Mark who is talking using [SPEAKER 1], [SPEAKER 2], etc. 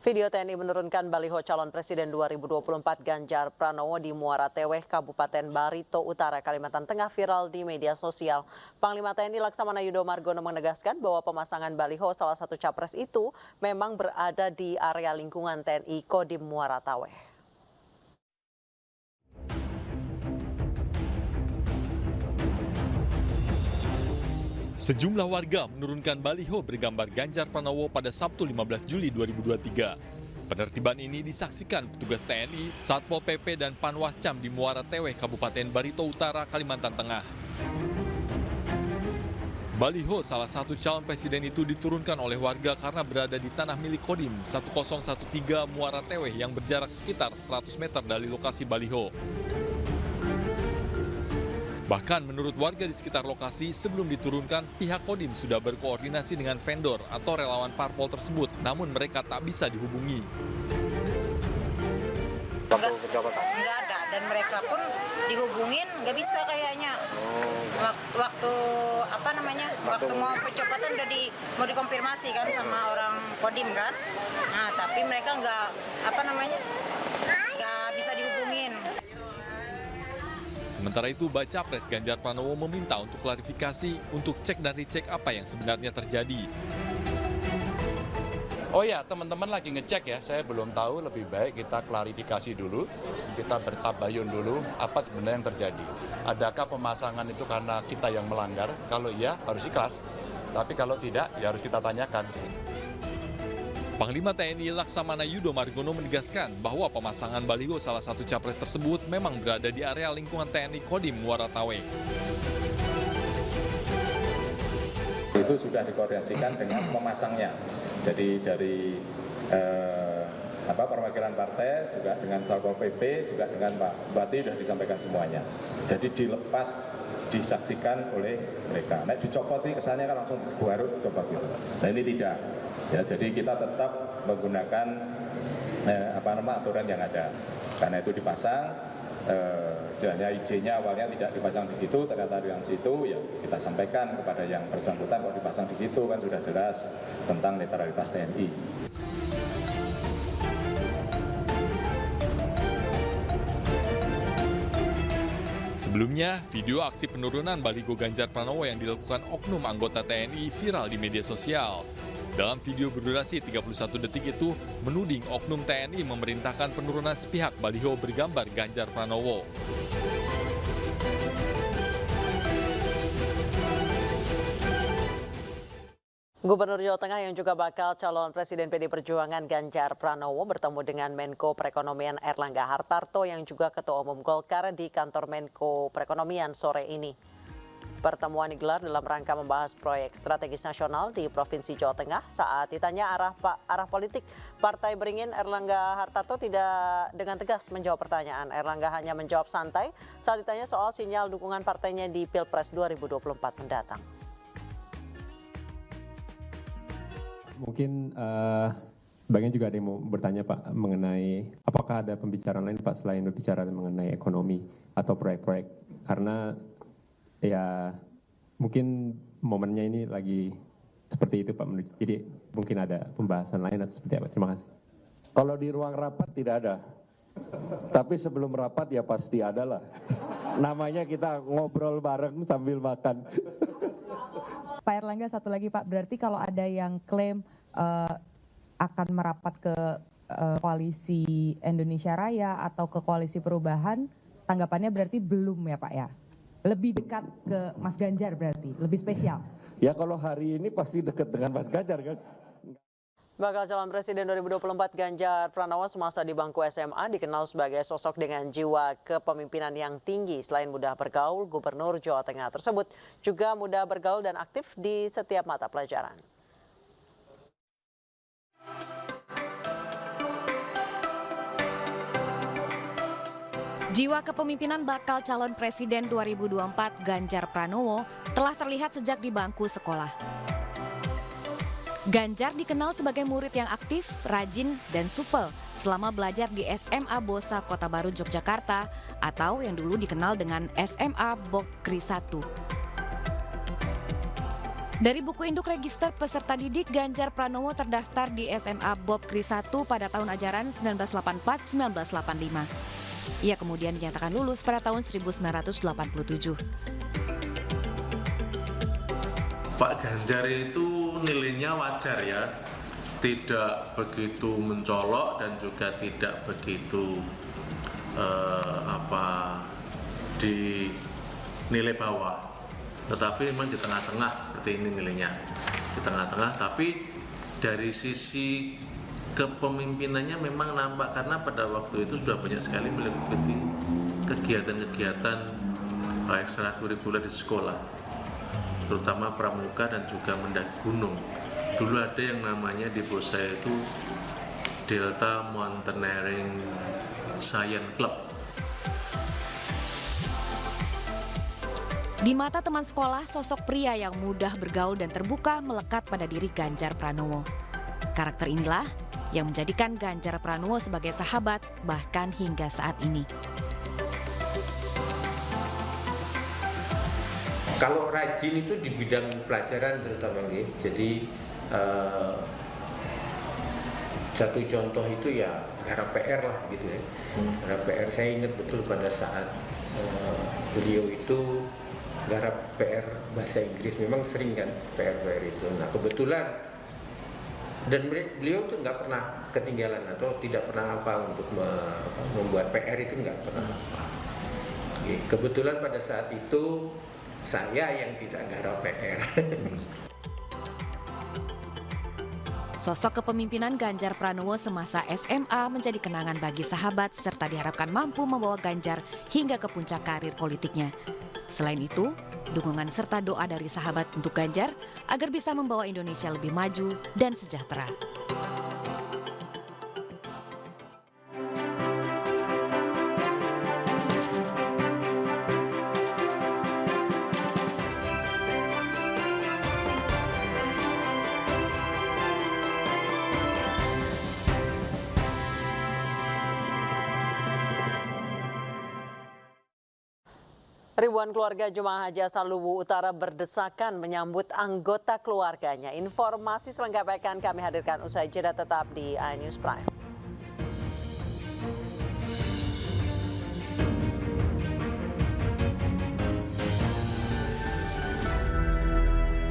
[SPEAKER 1] Video TNI menurunkan baliho calon presiden 2024 Ganjar Pranowo di Muara Teweh, Kabupaten Barito Utara, Kalimantan Tengah viral di media sosial. Panglima TNI Laksamana Yudo Margono menegaskan bahwa pemasangan baliho salah satu capres itu memang berada di area lingkungan TNI Kodim Muara Teweh.
[SPEAKER 2] Sejumlah warga menurunkan baliho bergambar Ganjar Pranowo pada Sabtu 15 Juli 2023. Penertiban ini disaksikan petugas TNI, Satpol PP dan Panwascam di Muara Teweh, Kabupaten Barito Utara, Kalimantan Tengah. Baliho salah satu calon presiden itu diturunkan oleh warga karena berada di tanah milik Kodim 1013 Muara Teweh yang berjarak sekitar 100 meter dari lokasi baliho. Bahkan menurut warga di sekitar lokasi, sebelum diturunkan, pihak Kodim sudah berkoordinasi dengan vendor atau relawan parpol tersebut, namun mereka tak bisa dihubungi.
[SPEAKER 3] Nggak ada, dan mereka pun dihubungin nggak bisa kayaknya. Waktu mau percepatan udah mau dikonfirmasi kan sama orang Kodim kan. Nah tapi mereka nggak bisa dihubungin.
[SPEAKER 2] Sementara itu, Baca Pres Ganjar Pranowo meminta untuk klarifikasi untuk cek dan recheck apa yang sebenarnya terjadi.
[SPEAKER 4] Oh ya, teman-teman lagi ngecek ya, saya belum tahu, lebih baik kita klarifikasi dulu, kita bertabayun dulu apa sebenarnya yang terjadi. Adakah pemasangan itu karena kita yang melanggar? Kalau iya, harus ikhlas. Tapi kalau tidak, ya harus kita tanyakan.
[SPEAKER 2] Panglima TNI Laksamana Yudo Margono menegaskan bahwa pemasangan baliho salah satu capres tersebut memang berada di area lingkungan TNI Kodim Muara Teweh.
[SPEAKER 5] Itu sudah dikoordinasikan dengan memasangnya. Jadi dari perwakilan partai juga dengan Satpol PP juga dengan Pak Bupati sudah disampaikan semuanya. Jadi dilepas disaksikan oleh mereka. Nah dicopot ini kesannya kan langsung baru coba gitu. Nah ini tidak. Ya, jadi kita tetap menggunakan aturan yang ada. Karena itu dipasang, istilahnya IJ-nya awalnya tidak dipasang di situ, ternyata di situ ya kita sampaikan kepada yang bersangkutan kalau dipasang di situ kan sudah jelas tentang netralitas TNI.
[SPEAKER 2] Sebelumnya, video aksi penurunan baliho Ganjar Pranowo yang dilakukan oknum anggota TNI viral di media sosial. Dalam video berdurasi 31 detik itu, menuding oknum TNI memerintahkan penurunan sepihak baliho bergambar Ganjar Pranowo.
[SPEAKER 1] Gubernur Jawa Tengah yang juga bakal calon Presiden PD Perjuangan Ganjar Pranowo bertemu dengan Menko Perekonomian Erlangga Hartarto yang juga Ketua Umum Golkar di kantor Menko Perekonomian sore ini. Pertemuan digelar dalam rangka membahas proyek strategis nasional di Provinsi Jawa Tengah. Saat ditanya arah politik Partai Beringin, Erlangga Hartarto tidak dengan tegas menjawab pertanyaan. Erlangga hanya menjawab santai saat ditanya soal sinyal dukungan partainya di Pilpres 2024 mendatang.
[SPEAKER 6] Mungkin bagian juga ada yang mau bertanya Pak mengenai apakah ada pembicaraan lain Pak selain berbicara mengenai ekonomi atau proyek-proyek, karena ya mungkin momennya ini lagi seperti itu Pak, jadi mungkin ada pembahasan lain atau seperti apa. Terima kasih.
[SPEAKER 7] Kalau di ruang rapat tidak ada, tapi sebelum rapat ya pasti ada lah. Namanya kita ngobrol bareng sambil makan.
[SPEAKER 8] Pak Erlangga, satu lagi Pak, berarti kalau ada yang klaim akan merapat ke koalisi Indonesia Raya atau ke koalisi perubahan, tanggapannya berarti belum ya Pak ya? Lebih dekat ke Mas Ganjar berarti, lebih spesial?
[SPEAKER 7] Ya kalau hari ini pasti dekat dengan Mas Ganjar kan.
[SPEAKER 1] Bakal calon Presiden 2024 Ganjar Pranowo semasa di bangku SMA dikenal sebagai sosok dengan jiwa kepemimpinan yang tinggi. Selain mudah bergaul, Gubernur Jawa Tengah tersebut juga mudah bergaul dan aktif di setiap mata pelajaran.
[SPEAKER 9] Jiwa kepemimpinan bakal calon Presiden 2024 Ganjar Pranowo telah terlihat sejak di bangku sekolah. Ganjar dikenal sebagai murid yang aktif, rajin, dan supel selama belajar di SMA Bosa Kota Baru Yogyakarta atau yang dulu dikenal dengan SMA Bokri 1. Dari buku induk register peserta didik, Ganjar Pranowo terdaftar di SMA Bob Kris 1 pada tahun ajaran 1984-1985. Ia kemudian dinyatakan lulus pada tahun 1987.
[SPEAKER 10] Pak Ganjar itu nilainya wajar ya, tidak begitu mencolok dan juga tidak begitu di nilai bawah. Tetapi memang di tengah-tengah seperti ini nilainya, di tengah-tengah. Tapi dari sisi kepemimpinannya memang nampak, karena pada waktu itu sudah banyak sekali mengikuti kegiatan-kegiatan ekstrakurikuler di sekolah, terutama pramuka dan juga mendaki gunung. Dulu ada yang namanya di bos saya itu Delta Mountaineering Science Club.
[SPEAKER 9] Di mata teman sekolah, sosok pria yang mudah bergaul dan terbuka melekat pada diri Ganjar Pranowo. Karakter inilah yang menjadikan Ganjar Pranowo sebagai sahabat bahkan hingga saat ini.
[SPEAKER 11] Kalau rajin itu di bidang pelajaran terutama, jadi satu contoh itu ya garap PR lah gitu ya. Garap PR, saya ingat betul pada saat beliau itu garap PR bahasa Inggris, memang sering kan PR itu. Nah kebetulan, dan beliau tuh nggak pernah ketinggalan atau tidak pernah apa untuk membuat PR itu nggak pernah apa. Kebetulan pada saat itu saya yang tidak garap PR.
[SPEAKER 9] Sosok kepemimpinan Ganjar Pranowo semasa SMA menjadi kenangan bagi sahabat serta diharapkan mampu membawa Ganjar hingga ke puncak karir politiknya. Selain itu, dukungan serta doa dari sahabat untuk Ganjar agar bisa membawa Indonesia lebih maju dan sejahtera.
[SPEAKER 1] Ribuan keluarga jemaah haji asal Luwu Utara berdesakan menyambut anggota keluarganya. Informasi selengkapnya akan kami hadirkan usai jeda, tetap di iNews Prime.